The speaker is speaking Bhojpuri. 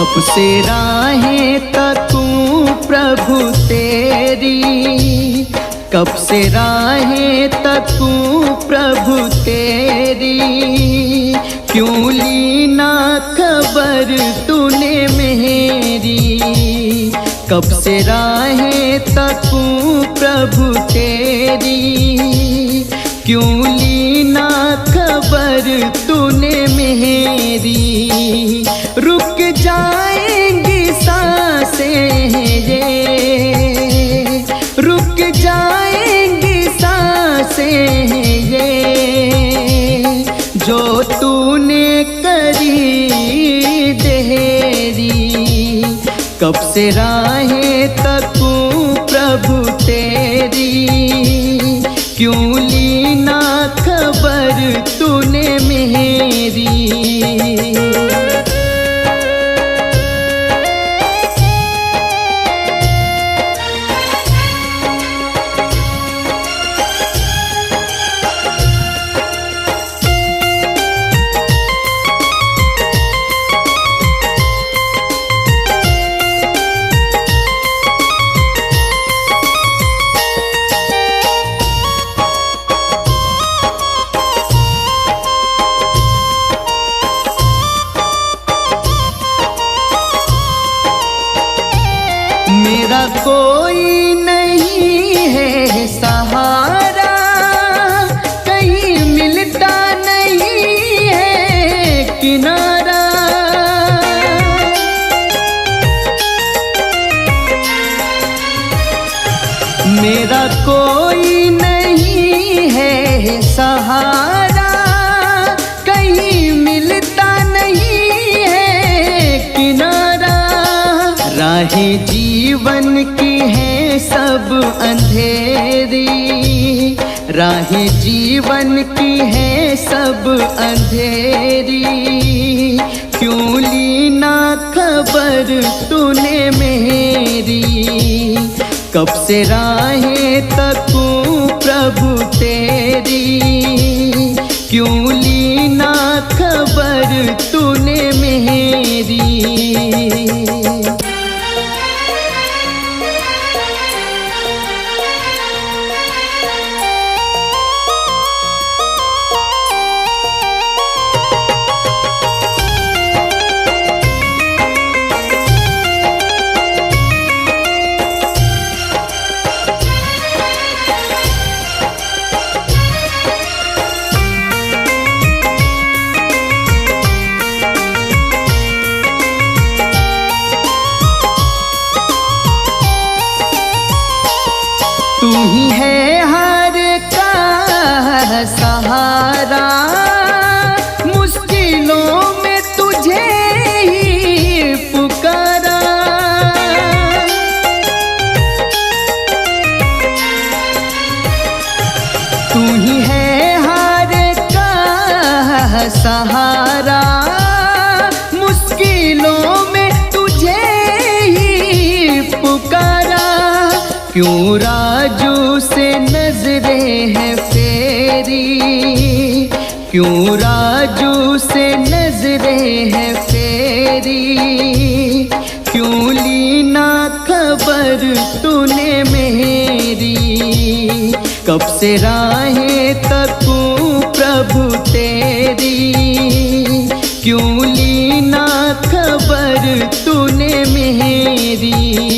कब से राहें तकूं प्रभु तेरी, कब से राहें तकूं प्रभु तेरी, क्यों ली ना खबर तूने मेरी। कब से राहें तकूं प्रभु तेरी, क्यों ली ना खबर तूने मेरी। रुक जाएंगी सांसें ये, रुक जाएंगी सांसें ये, जो तूने करी देरी। कब से राहें तकूं प्रभु तेरी, क्यों ली ना खबर तूने मेरी। मेरा कोई नहीं है सहारा, कहीं मिलता नहीं है किनारा। मेरा कोई नहीं है सहारा, कहीं मिलता नहीं है किनारा। राहें जीवन की है सब अंधेरी, राहें जीवन की है सब अंधेरी, क्यों ली ना खबर तूने मेरी। कब से राहें तकूं प्रभु तेरी, क्यों ली ना खबर तूने मेरी। तू ही है हर का सहारा, मुश्किलों में तुझे ही पुकारा। तू ही है हर का सहारा, मुश्किलों में तुझे ही पुकारा। क्यों राजू से नजरें हैं फेरी, क्यों राजू से नजरें हैं फेरी, क्यों ली ना खबर तूने मेरी। कब से राहें तकूं प्रभु तेरी, क्यों ली ना खबर तूने मेरी।